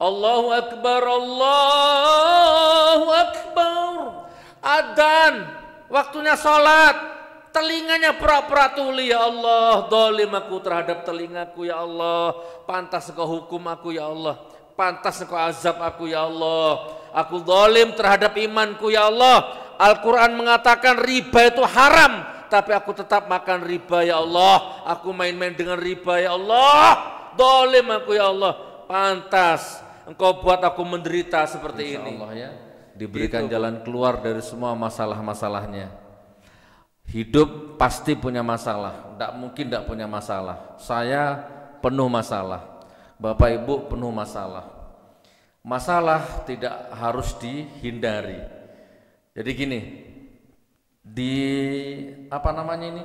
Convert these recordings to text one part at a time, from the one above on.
Allahu Akbar, Allahu Akbar. Adzan, waktunya sholat, telinganya pura-pura tuli. Ya Allah, zalim aku terhadap telingaku ya Allah. Pantas Engkau hukum aku ya Allah. Pantas Engkau azab aku ya Allah. Aku zalim terhadap imanku ya Allah. Al-Quran mengatakan riba itu haram, tapi aku tetap makan riba ya Allah. Aku main-main dengan riba ya Allah. Zalim aku ya Allah. Pantas Engkau buat aku menderita seperti ini. Allah ya, diberikan jalan keluar dari semua masalah-masalahnya. Hidup pasti punya masalah, tidak mungkin tidak punya masalah. Saya penuh masalah, Bapak Ibu penuh masalah. Masalah tidak harus dihindari. Jadi gini, di apa namanya ini?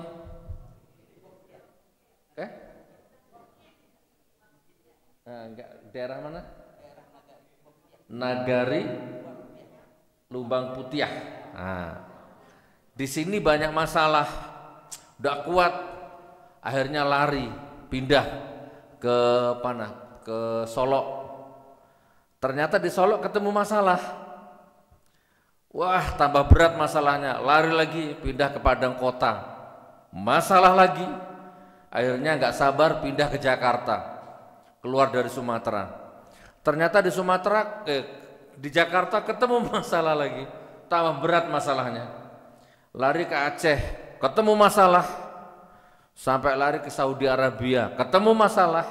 Enggak, daerah mana? Nagari Lubang Putiah. Nah, di sini banyak masalah, udah kuat, akhirnya lari, pindah ke mana? Ke Solo. Ternyata di Solo ketemu masalah. Wah, tambah berat masalahnya, lari lagi, pindah ke Padang Kota. Masalah lagi, akhirnya nggak sabar pindah ke Jakarta, keluar dari Sumatera. Ternyata di Sumatera, di Jakarta ketemu masalah lagi, tambah berat masalahnya. Lari ke Aceh, ketemu masalah. Sampai lari ke Saudi Arabia, ketemu masalah.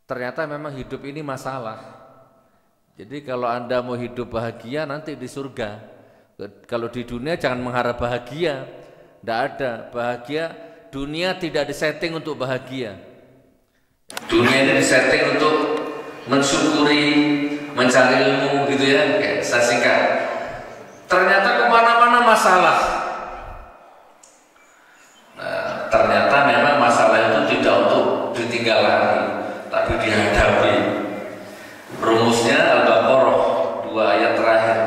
Ternyata memang hidup ini masalah. Jadi kalau Anda mau hidup bahagia nanti di surga. Kalau di dunia jangan mengharap bahagia. Tidak ada bahagia. Dunia tidak disetting untuk bahagia. Dunia ini disetting untuk mensyukuri, mencari ilmu gitu ya, kayak saya singkat. Ternyata kemana-mana masalah. Nah, ternyata memang masalah itu tidak untuk ditinggalkan, tapi dihadapi. Rumusnya Al-Baqarah 2 ayat terakhir.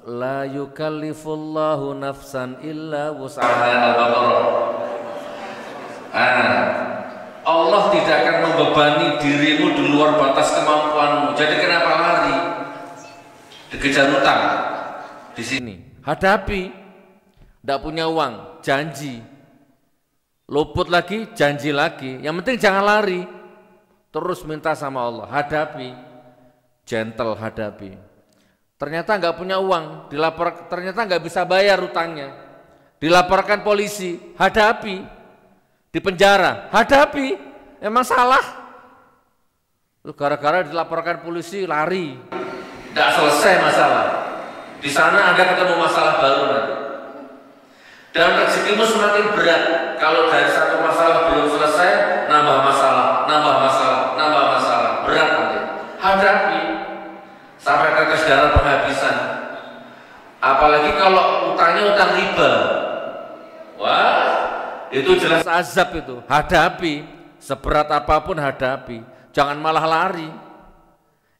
La yukallifullahu nafsan illa wus'aha. Al-Baqarah. Allah tidak akan membebani dirimu di luar batas kemampuanmu. Jadi kenapa lari? Dikejar utang. Di sini hadapi. Tidak punya uang, janji. Luput lagi, janji lagi. Yang penting jangan lari. Terus minta sama Allah, hadapi. Gentle hadapi. Ternyata nggak punya uang, ternyata nggak bisa bayar utangnya. Dilaporkan polisi, hadapi. Di penjara, hadapi, emang salah. Gara-gara dilaporkan polisi lari, tidak selesai masalah. Di sana Anda ketemu masalah baru nanti. Dan rezekimu semakin berat. Kalau dari satu masalah belum selesai, nambah masalah, nambah masalah, nambah masalah, berat nanti. Hadapi sampai tetes darah penghabisan. Apalagi kalau utangnya utang riba. Wah, itu jelas azab itu. Hadapi, seberat apapun hadapi. Jangan malah lari.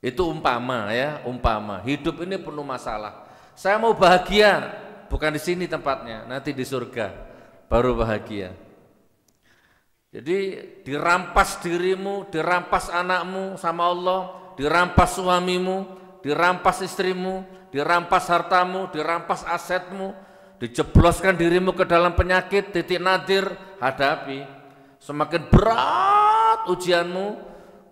Itu umpama ya, umpama. Hidup ini penuh masalah. Saya mau bahagia, bukan di sini tempatnya, nanti di surga baru bahagia. Jadi dirampas dirimu, dirampas anakmu sama Allah, dirampas suamimu, dirampas istrimu, dirampas hartamu, dirampas asetmu, dijebloskan dirimu ke dalam penyakit, titik nadir, hadapi. Semakin berat ujianmu,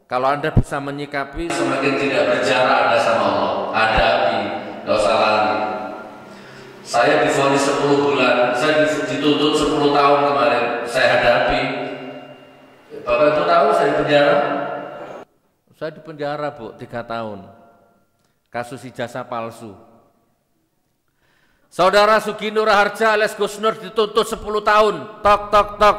kalau Anda bisa menyikapi, semakin tidak berjarak Anda sama Allah. Hadapi, gak usah lari. Saya divonis 10 bulan, saya dituntut 10 tahun kemarin, saya hadapi. Bapak itu tahu saya di penjara? Saya di penjara, Bu, 3 tahun. Kasus ijazah palsu. Saudara Sugi Nur Harja alias Gus Nur dituntut 10 tahun. Tok tok tok.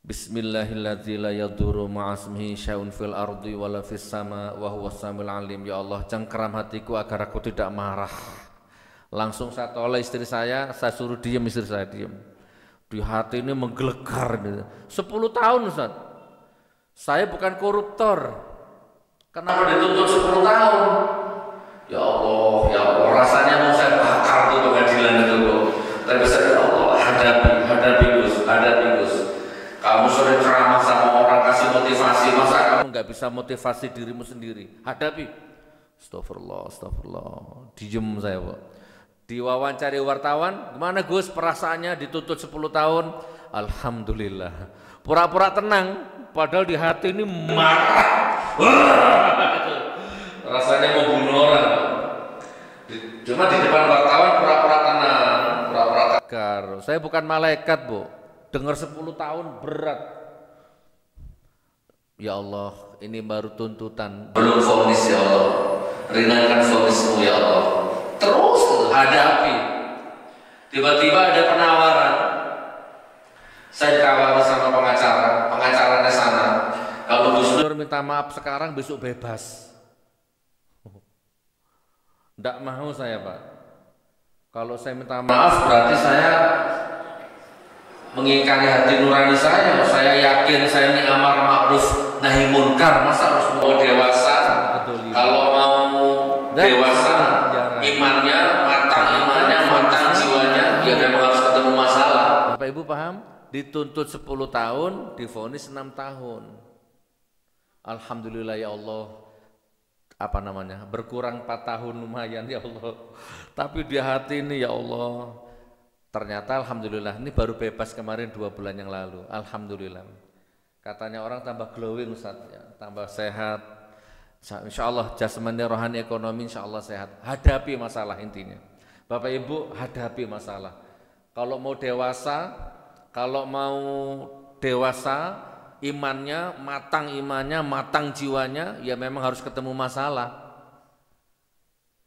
Bismillahirrahmanirrahim. La yadurru ma'asmihi syai'un fil ardi wala fis sama wa huwas samiul alim. Ya Allah, cengkeram hatiku agar aku tidak marah. Langsung saya tolak istri saya suruh diam, istri saya diam. Di hati ini menggelegar gitu. 10 tahun Ustaz. Saya bukan koruptor. Kenapa dituntut 10 tahun? Ya Allah, rasanya mau saya bakar tuh pengadilan itu kok. Tapi saya, ya Allah, hadapi Gus. Kamu sering ceramah sama orang, kasih motivasi, masa kamu nggak bisa motivasi dirimu sendiri, hadapi. Astagfirullah, astagfirullah. Diem saya, Pak. Diwawancari wartawan, gimana Gus perasaannya dituntut 10 tahun? Alhamdulillah. Pura-pura tenang, padahal di hati ini marah. Rasanya mau bunuh orang. Cuma di depan wartawan pura-pura tenang, pura-pura tegar. Saya bukan malaikat, Bu. Dengar 10 tahun berat. Ya Allah, ini baru tuntutan. Belum vonis ya Allah. Ringankan vonismu ya Allah. Terus hadapi. Tiba-tiba ada penawaran. Saya ditawari sama pengacaranya sana. Kalau Gus Dur minta maaf sekarang, besok bebas. Tidak mau saya, Pak. Kalau saya minta maaf berarti saya mengingkari hati nurani saya. Saya yakin saya ini amar ma'ruf nahi munkar. Masa harus mau dewasa? Kalau mau dewasa, imannya matang jiwanya, ya memang harus ketemu masalah. Bapak Ibu paham? Dituntut 10 tahun, divonis 6 tahun. Alhamdulillah ya Allah. Apa namanya, berkurang 4 tahun lumayan ya Allah. Tapi di hati ini ya Allah, ternyata alhamdulillah ini baru bebas kemarin 2 bulan yang lalu. Alhamdulillah. Katanya orang tambah glowing Ustaz, ya, tambah sehat. Insya Allah jasmani, rohani, ekonomi insya Allah sehat. Hadapi masalah intinya. Bapak Ibu hadapi masalah. Kalau mau dewasa, imannya, matang jiwanya, ya memang harus ketemu masalah.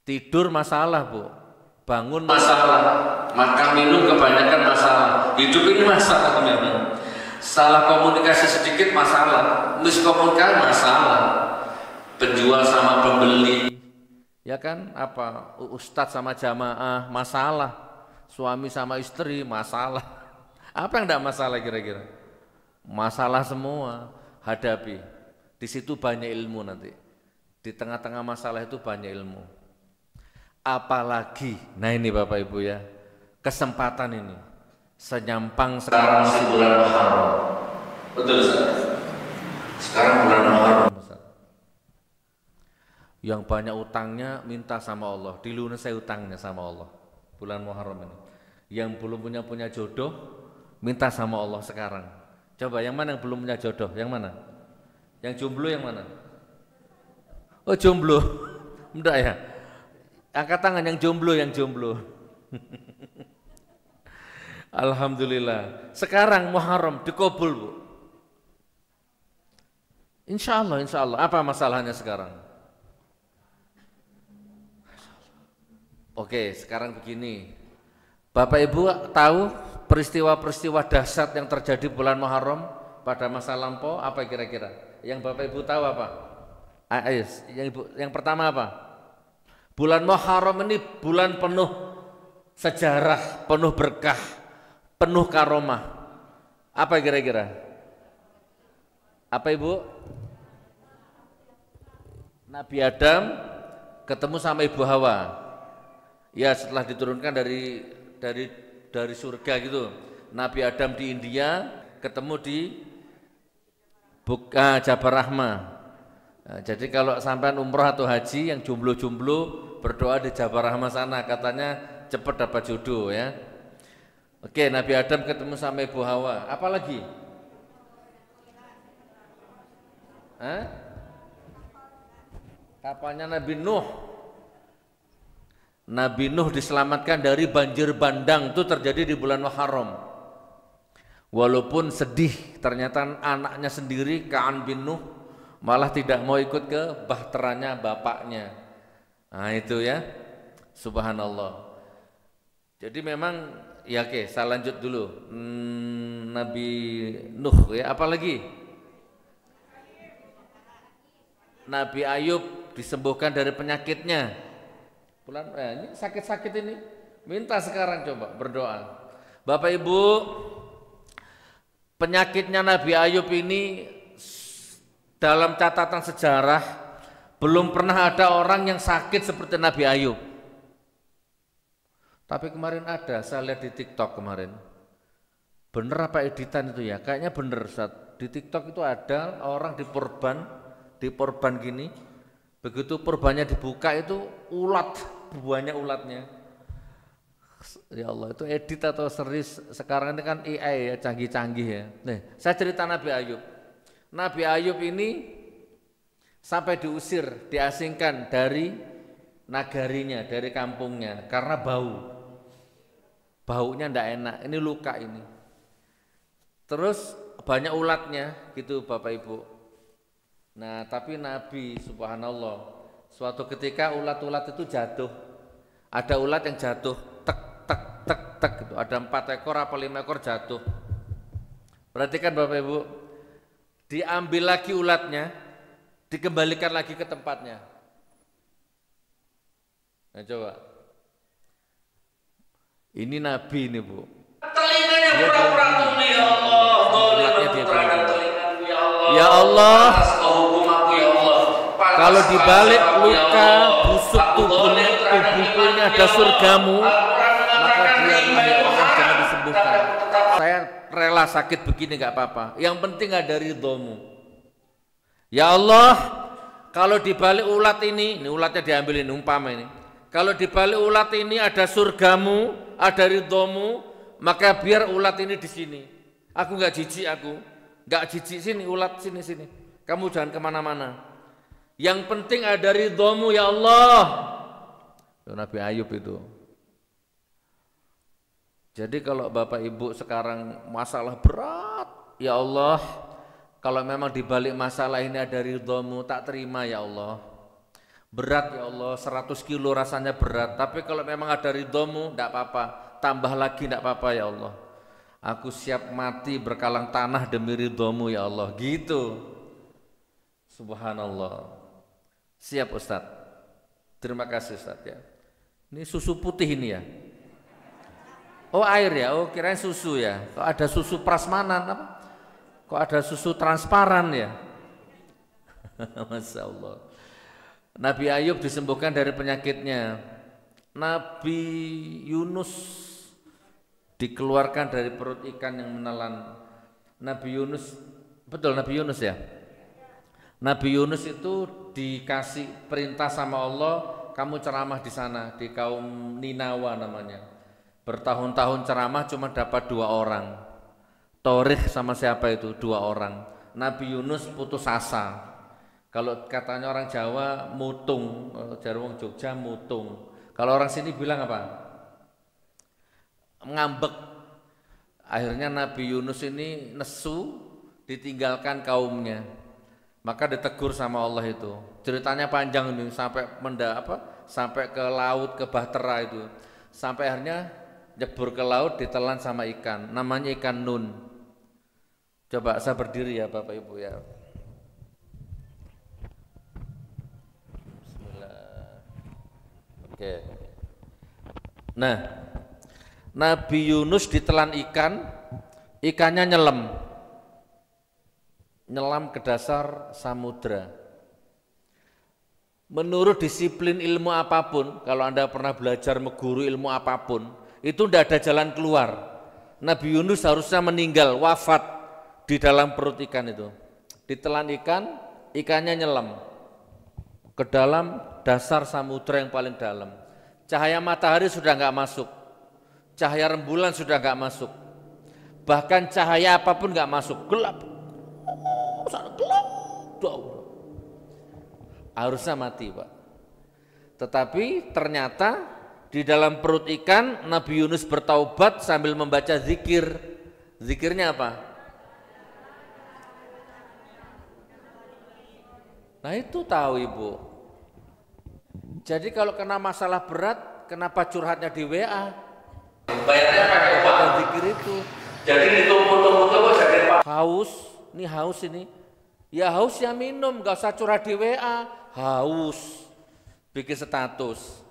Tidur masalah, Bu. Bangun masalah. Makan minum kebanyakan masalah. Hidup ini masalah memang. Salah komunikasi sedikit masalah. Miskomunikasi masalah. Penjual sama pembeli. Ya kan? Apa? Ustadz sama jamaah masalah. Suami sama istri masalah. Apa yang enggak masalah kira-kira? Masalah semua, hadapi. Di situ banyak ilmu nanti. Di tengah-tengah masalah itu banyak ilmu. Apalagi, nah ini Bapak Ibu ya, kesempatan ini. Senyampang sekarang masih bulan Muharram. Betul Ustaz. Sekarang bulan Muharram. Yang banyak utangnya minta sama Allah, dilunasi utangnya sama Allah. Bulan Muharram ini. Yang belum punya jodoh, minta sama Allah sekarang. Coba yang mana yang belum punya jodoh? Yang mana? Yang jomblo yang mana? Oh jomblo, enggak ya? Angkat tangan yang jomblo. Alhamdulillah. Sekarang Muharram dikabul, Bu. Insya Allah. Apa masalahnya sekarang? Oke, sekarang begini. Bapak Ibu tahu peristiwa-peristiwa dahsyat yang terjadi bulan Muharram pada masa lampau apa kira-kira? Yang Bapak Ibu tahu apa? Yang pertama apa? Bulan Muharram ini bulan penuh sejarah, penuh berkah, penuh karomah. Apa kira-kira? Apa Ibu? Nabi Adam ketemu sama Ibu Hawa. Ya setelah diturunkan dari surga gitu. Nabi Adam di India ketemu di Jabal Rahmah. Nah, jadi kalau sampai umroh atau haji yang jomblo-jomblo berdoa di Jabal Rahmah sana, katanya cepat dapat jodoh ya. Oke, Nabi Adam ketemu sama Ibu Hawa. Apa lagi? Kapalnya Nabi Nuh. Nabi Nuh diselamatkan dari banjir bandang, itu terjadi di bulan Muharram. Walaupun sedih, ternyata anaknya sendiri, Ka'an bin Nuh, malah tidak mau ikut ke bahteranya bapaknya. Nah itu ya, subhanallah. Jadi memang, ya oke, saya lanjut dulu. Nabi Nuh ya, apalagi? Nabi Ayub disembuhkan dari penyakitnya. Ini sakit-sakit ini, minta sekarang coba berdoa. Bapak Ibu, penyakitnya Nabi Ayub ini dalam catatan sejarah belum pernah ada orang yang sakit seperti Nabi Ayub. Tapi kemarin ada, saya lihat di TikTok kemarin. Bener apa editan itu ya? Kayaknya bener Ustaz. Di TikTok itu ada orang di Purban di porban gini. Begitu porbannya dibuka itu ulat, banyak ulatnya. Ya Allah, itu edit atau series sekarang ini kan AI ya, canggih-canggih ya. Nih, saya cerita Nabi Ayub. Nabi Ayub ini sampai diusir, diasingkan dari nagarinya, dari kampungnya karena bau. Baunya ndak enak, ini luka ini. Terus banyak ulatnya gitu Bapak Ibu. Nah tapi Nabi subhanallah, suatu ketika ulat-ulat itu jatuh. Ada ulat yang jatuh, tek tek tek tek gitu. Ada 4 ekor apa 5 ekor jatuh. Perhatikan Bapak Ibu, diambil lagi ulatnya, dikembalikan lagi ke tempatnya. Nah coba, ini Nabi ini Bu. Telinganya pura-pura tuli ya Allah. Ulatnya dia terangkan telingaku ya Allah. Ya Allah, Atas hukum aku ya Allah. kalau dibalik luka busuk tubuhnya ada surgamu, maka dia jangan disembuhkan. Saya rela sakit begini nggak apa-apa. Yang penting ada ridhomu. Ya Allah, kalau dibalik ulat ini ulatnya diambil ini umpama ini. Kalau dibalik ulat ini ada surgamu, ada ridhomu, maka biar ulat ini di sini. Aku nggak jijik, nggak jijik sini ulat sini. Kamu jangan kemana-mana. Yang penting ada ridhomu ya Allah. Nabi Ayub itu. Jadi kalau Bapak Ibu sekarang masalah berat, ya Allah, kalau memang dibalik masalah ini ada ridhomu, tak terima ya Allah. Berat ya Allah, 100 kilo rasanya berat, tapi kalau memang ada ridhomu, tidak apa-apa, tambah lagi tidak apa-apa ya Allah. Aku siap mati berkalang tanah demi ridhomu ya Allah, gitu. Subhanallah. Siap Ustadz. Terima kasih Ustadz ya. Ini susu putih ini ya. Oh air ya, oh kirain susu ya. Kok ada susu prasmanan apa? Kok ada susu transparan ya? Masya Allah. Nabi Ayub disembuhkan dari penyakitnya. Nabi Yunus dikeluarkan dari perut ikan yang menelan. Nabi Yunus, betul Nabi Yunus ya? Nabi Yunus itu dikasih perintah sama Allah, kamu ceramah di sana, di kaum Ninawa namanya. Bertahun-tahun ceramah cuma dapat 2 orang. Torikh sama siapa itu? 2 orang. Nabi Yunus putus asa. Kalau katanya orang Jawa mutung, dari orang Jogja mutung. Kalau orang sini bilang apa? Ngambek. Akhirnya Nabi Yunus ini nesu, ditinggalkan kaumnya. Maka ditegur sama Allah itu. Ceritanya panjang ini sampai sampai ke laut, ke Bahtera itu. Sampai akhirnya nyebur ke laut ditelan sama ikan. Namanya ikan nun. Coba saya berdiri ya Bapak Ibu ya. Oke. Nah, Nabi Yunus ditelan ikan, ikannya nyelam ke dasar samudra. Menurut disiplin ilmu apapun, kalau Anda pernah belajar meguru ilmu apapun, itu tidak ada jalan keluar. Nabi Yunus harusnya meninggal, wafat di dalam perut ikan itu. Ditelan ikan, ikannya nyelam ke dalam dasar samudra yang paling dalam. Cahaya matahari sudah nggak masuk, cahaya rembulan sudah nggak masuk, bahkan cahaya apapun nggak masuk, gelap, harusnya mati Pak. Tetapi ternyata di dalam perut ikan Nabi Yunus bertaubat sambil membaca zikir. Zikirnya apa? Nah itu tahu Ibu. Jadi kalau kena masalah berat, kenapa curhatnya di WA? Bayarnya pakai uang. Zikir itu. Jadi ditumpuk-tumpuk kok jadi haus, ini. Ya haus ya minum, gak usah curhat di WA. Haus, bikin status.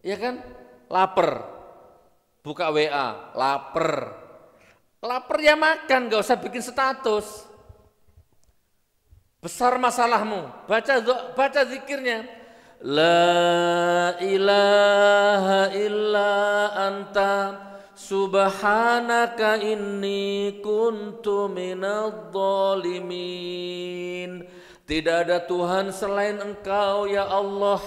Ya kan? Lapar, buka WA, lapar. Lapar ya makan, gak usah bikin status. Besar masalahmu, baca zikirnya. La ilaha illa anta subhanaka inni kuntu minadh dhalimin. Tidak ada Tuhan selain Engkau ya Allah.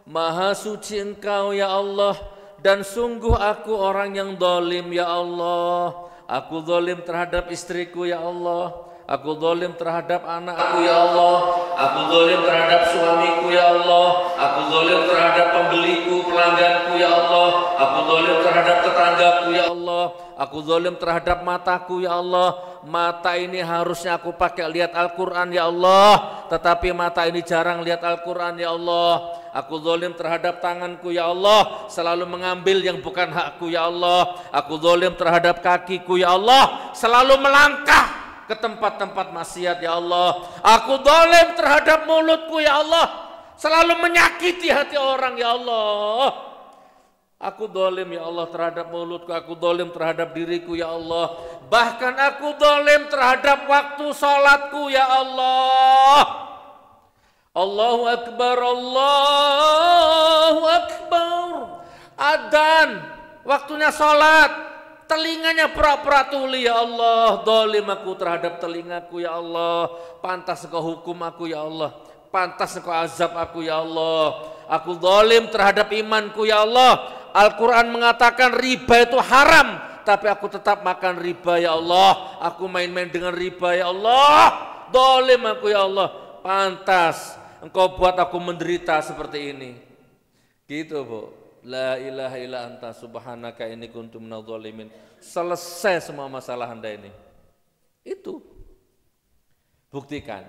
Maha suci Engkau ya Allah. Dan sungguh aku orang yang zalim ya Allah. Aku zalim terhadap istriku ya Allah. Aku zalim terhadap anakku ya Allah. Aku zalim terhadap suamiku ya Allah. Aku zalim terhadap pembeliku, pelangganku ya Allah. Aku zalim terhadap tetanggaku ya Allah. Aku zalim terhadap mataku ya Allah. Mata ini harusnya aku pakai lihat Al-Quran ya Allah, tetapi mata ini jarang lihat Al-Quran ya Allah. Aku zalim terhadap tanganku ya Allah, selalu mengambil yang bukan hakku ya Allah. Aku zalim terhadap kakiku ya Allah, selalu melangkah ke tempat-tempat maksiat ya Allah. Aku zalim terhadap mulutku ya Allah, selalu menyakiti hati orang ya Allah. Aku zalim ya Allah terhadap mulutku, aku zalim terhadap diriku ya Allah. Bahkan aku zalim terhadap waktu salatku ya Allah. Allahu Akbar, Allahu Akbar. Adzan, waktunya salat, telinganya pura-pura tuli ya Allah. Zalim aku terhadap telingaku ya Allah. Pantas Engkau hukum aku ya Allah. Pantas Engkau azab aku ya Allah. Aku zalim terhadap imanku ya Allah. Al-Quran mengatakan riba itu haram, tapi aku tetap makan riba ya Allah. Aku main-main dengan riba ya Allah. Zalim aku ya Allah. Pantas Engkau buat aku menderita seperti ini. Gitu Bu. La ilaha illa anta subhanaka inni kuntu minadh dhalimin. Selesai semua masalah Anda ini. Itu. Buktikan.